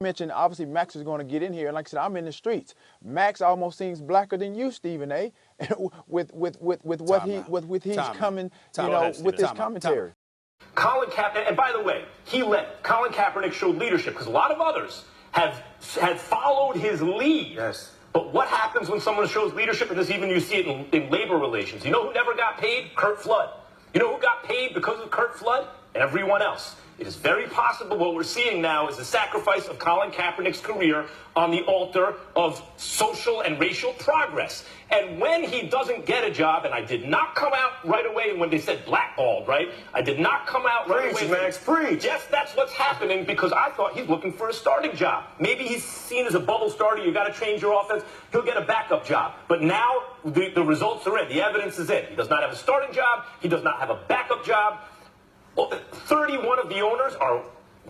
Mentioned obviously Max is going to get in here, and like I said, I'm in the streets. Max almost seems blacker than you, Stephen A. with what he's coming, with his commentary. Colin Kaepernick, and by the way, Colin Kaepernick showed leadership because a lot of others have followed his lead. Yes. But what happens when someone shows leadership, and this even you see it in labor relations? You know who never got paid? Kurt Flood. You know who got paid because of Kurt Flood? Everyone else. It is very possible what we're seeing now is the sacrifice of Colin Kaepernick's career on the altar of social and racial progress. And when he doesn't get a job, and I did not come out right away when they said blackballed, right? I did not come out right away. Max, preach. Yes, that's what's happening because I thought he's looking for a starting job. Maybe he's seen as a bubble starter. You got to change your offense. He'll get a backup job. But now the results are in. The evidence is in. He does not have a starting job. He does not have a backup job. 31 of the owners are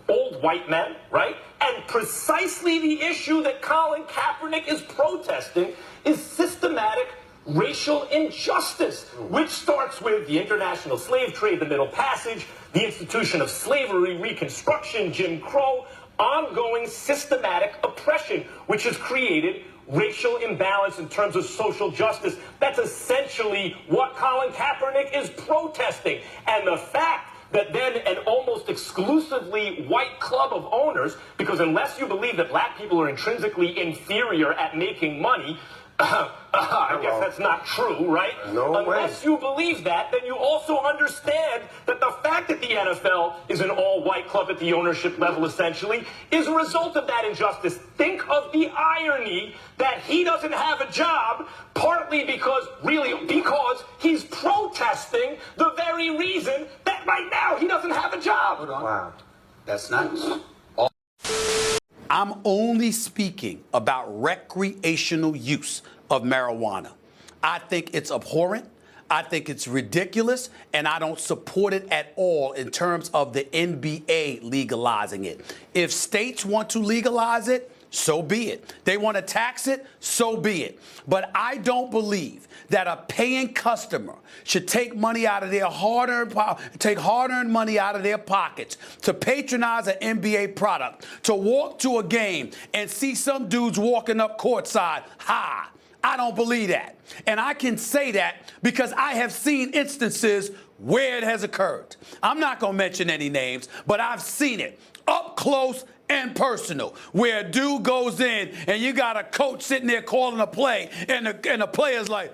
old white men, right? And precisely the issue that Colin Kaepernick is protesting is systematic racial injustice, which starts with the international slave trade, the Middle Passage, the institution of slavery, Reconstruction, Jim Crow, ongoing systematic oppression, which has created racial imbalance in terms of social justice. That's essentially what Colin Kaepernick is protesting. And the fact that then an almost exclusively white club of owners, because unless you believe that black people are intrinsically inferior at making money, I guess that's not true, right? Unless you believe that, then you also understand that the fact that the NFL is an all-white club at the ownership level, essentially, is a result of that injustice. Think of the irony that he doesn't have a job, partly because he's protesting the very reason that right now he doesn't have a job. Hold on. Wow. That's nice. I'm only speaking about recreational use of marijuana. I think it's abhorrent. I think it's ridiculous, and I don't support it at all in terms of the NBA legalizing it. If states want to legalize it, so be it. They want to tax it, so be it. But I don't believe that a paying customer should take money out of their hard-earned money out of their pockets to patronize an NBA product, to walk to a game and see some dudes walking up courtside. I don't believe that. And I can say that because I have seen instances where it has occurred. I'm not going to mention any names, but I've seen it up close and personal, where a dude goes in and you got a coach sitting there calling a play and the player's like,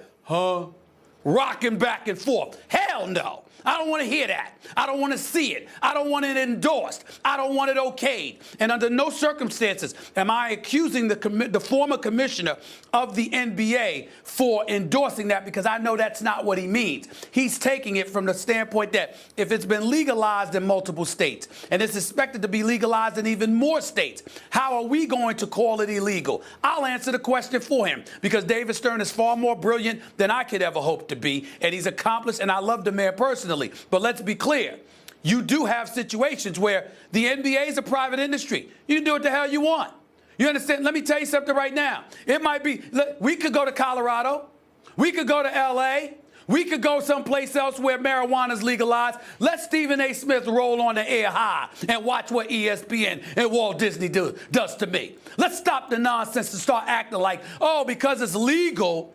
rocking back and forth. Hell no. I don't want to hear that. I don't want to see it. I don't want it endorsed. I don't want it okayed. And under no circumstances am I accusing the former commissioner of the NBA for endorsing that, because I know that's not what he means. He's taking it from the standpoint that if it's been legalized in multiple states and it's expected to be legalized in even more states, how are we going to call it illegal? I'll answer the question for him, because David Stern is far more brilliant than I could ever hope to be, and he's accomplished, and I love the man personally. But let's be clear. You do have situations where the NBA is a private industry. You can do what the hell you want. You understand? Let me tell you something right now. It might be, we could go to Colorado. We could go to L.A. We could go someplace else where marijuana is legalized. Let Stephen A. Smith roll on the air high and watch what ESPN and Walt Disney does to me. Let's stop the nonsense and start acting like, oh, because it's legal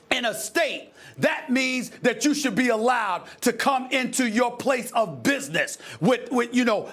in a state, that means that you should be allowed to come into your place of business with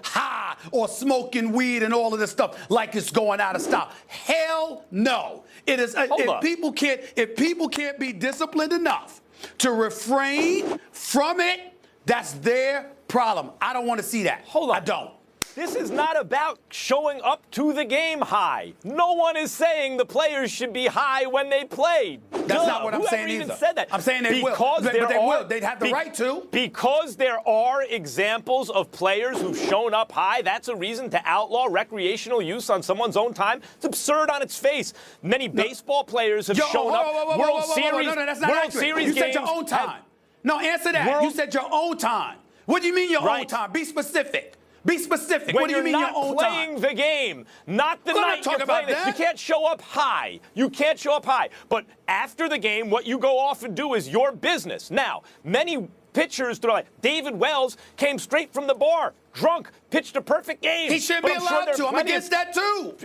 high or smoking weed and all of this stuff like it's going out of style. Hell no. It is. If people can't be disciplined enough to refrain from it, that's their problem. I don't want to see that. Hold on. I don't. This is not about showing up to the game high. No one is saying the players should be high when they play. That's not what I'm saying either. Even said that? I'm saying they will. But they will. They'd have the right to. Because there are examples of players who've shown up high, that's a reason to outlaw recreational use on someone's own time. It's absurd on its face. Many baseball players have shown up. World Series. No, that's not accurate. You said your own time. No, answer that. You said your own time. What do you mean your own time? Be specific. Be specific. What do you mean your own time? When you're not playing the game, not the night you're playing it. You can't show up high. You can't show up high. But after the game, what you go off and do is your business. Now, many pitchers throughout. Like David Wells came straight from the bar, drunk, pitched a perfect game. He should be allowed to. I'm against that too.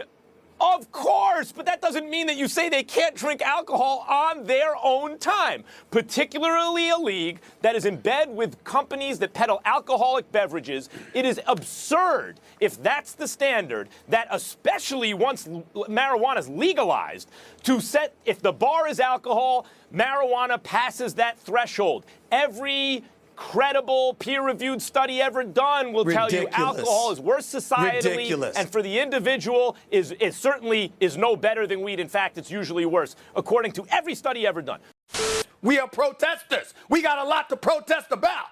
Of course, but that doesn't mean that you say they can't drink alcohol on their own time, particularly a league that is in bed with companies that peddle alcoholic beverages. It is absurd, if that's the standard, that especially once marijuana is legalized, to set, if the bar is alcohol, marijuana passes that threshold. Every credible peer-reviewed study ever done will tell you alcohol is worse societally and for the individual is certainly is no better than weed. In fact, it's usually worse, according to every study ever done. We are protesters. We got a lot to protest about.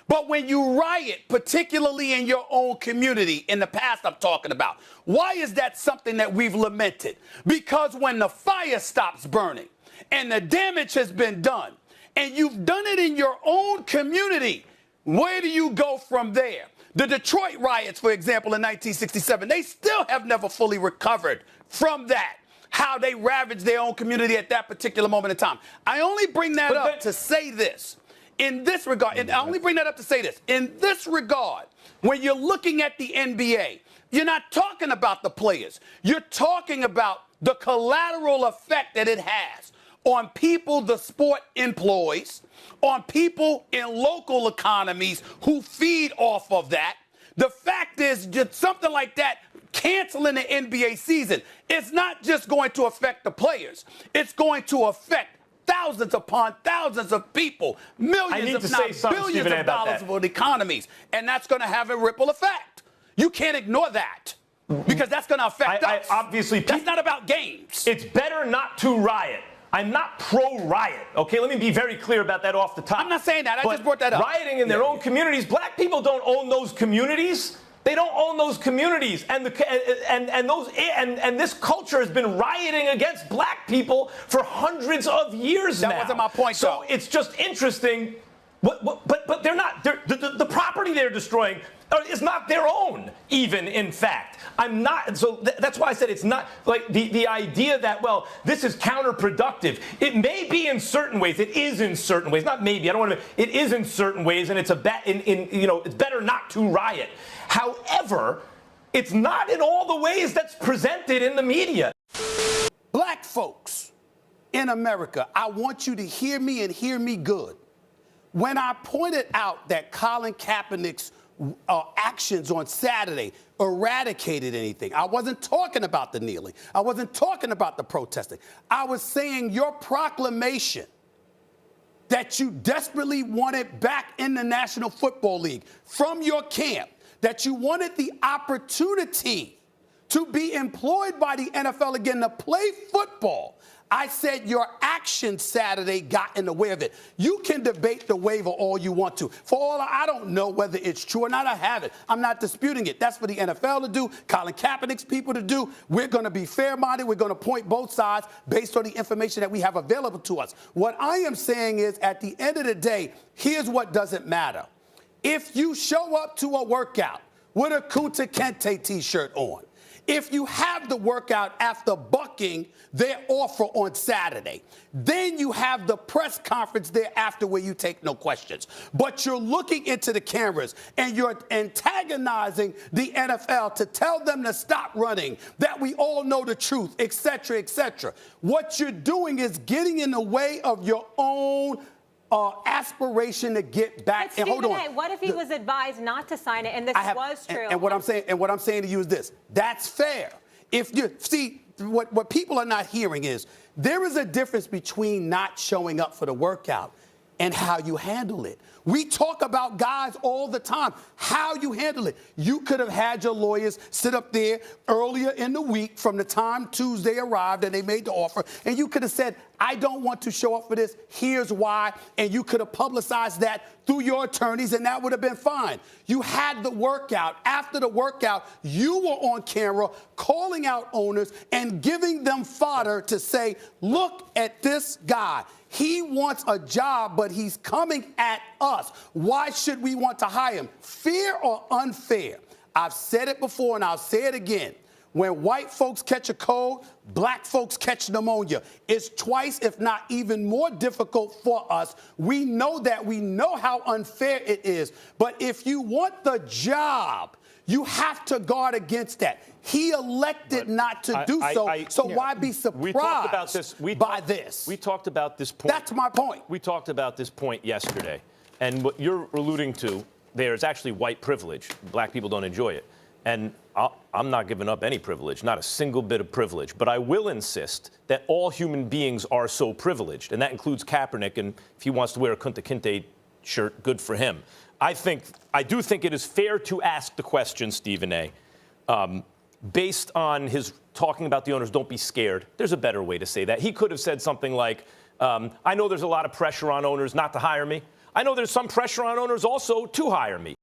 But when you riot, particularly in your own community, in the past I'm talking about, why is that something that we've lamented? Because when the fire stops burning and the damage has been done, and you've done it in your own community, where do you go from there? The Detroit riots, for example, in 1967, they still have never fully recovered from that, how they ravaged their own community at that particular moment in time. I only bring that up to say this. In this regard, and I only bring that up to say this. In this regard, when you're looking at the NBA, you're not talking about the players. You're talking about the collateral effect that it has on people the sport employs, on people in local economies who feed off of that. The fact is, just something like that, canceling the NBA season, it's not just going to affect the players. It's going to affect thousands upon thousands of people, millions if not billions of dollars of economies. And that's going to have a ripple effect. You can't ignore that. Because that's going to affect us. Obviously, that's not about games. It's better not to riot. I'm not pro-riot, okay? Let me be very clear about that off the top. I'm not saying that. I just brought that up. Rioting in their own communities, black people don't own those communities. They don't own those communities, and this culture has been rioting against black people for hundreds of years now. That wasn't my point, so it's just interesting. But they're not. The property they're destroying is not their own, even, in fact. I'm not. So that's why I said it's not like the idea that, well, this is counterproductive. It may be in certain ways. It is in certain ways. Not maybe. I don't want to. It is in certain ways, and it's it's better not to riot. However, it's not in all the ways that's presented in the media. Black folks in America, I want you to hear me and hear me good. When I pointed out that Colin Kaepernick's actions on Saturday eradicated anything, I wasn't talking about the kneeling. I wasn't talking about the protesting. I was saying your proclamation that you desperately wanted back in the National Football League from your camp, that you wanted the opportunity to be employed by the NFL again to play football. I said your action Saturday got in the way of it. You can debate the waiver all you want to. For all I don't know whether it's true or not, I have it. I'm not disputing it. That's for the NFL to do, Colin Kaepernick's people to do. We're going to be fair-minded. We're going to point both sides based on the information that we have available to us. What I am saying is, at the end of the day, here's what doesn't matter. If you show up to a workout with a Kunta Kinte T-shirt on, if you have the workout after bucking their offer on Saturday, then you have the press conference thereafter where you take no questions. But you're looking into the cameras and you're antagonizing the NFL to tell them to stop running, that we all know the truth, et cetera, et cetera. What you're doing is getting in the way of your own aspiration to get back. But Stephen A., what if he was advised not to sign it and this was true? And what I'm saying to you is this: that's fair. If you see what people are not hearing is there is a difference between not showing up for the workout and how you handle it. We talk about guys all the time, how you handle it. You could have had your lawyers sit up there earlier in the week from the time Tuesday arrived and they made the offer, and you could have said, I don't want to show up for this, here's why, and you could have publicized that through your attorneys, and that would have been fine. You had the workout. After the workout, you were on camera calling out owners and giving them fodder to say, look at this guy. He wants a job, but he's coming at us. Why should we want to hire him? Fair or unfair? I've said it before and I'll say it again. When white folks catch a cold, black folks catch pneumonia. It's twice, if not even more difficult for us. We know that. We know how unfair it is. But if you want the job, you have to guard against that. He elected not to do so. So why be surprised by this? We talked about this point. That's my point. We talked about this point yesterday. And what you're alluding to there is actually white privilege. Black people don't enjoy it. And I'm not giving up any privilege, not a single bit of privilege. But I will insist that all human beings are so privileged. And that includes Kaepernick. And if he wants to wear a Kunta Kinte shirt, good for him. I do think it is fair to ask the question, Stephen A. Based on his talking about the owners, don't be scared. There's a better way to say that. He could have said something like, I know there's a lot of pressure on owners not to hire me. I know there's some pressure on owners also to hire me.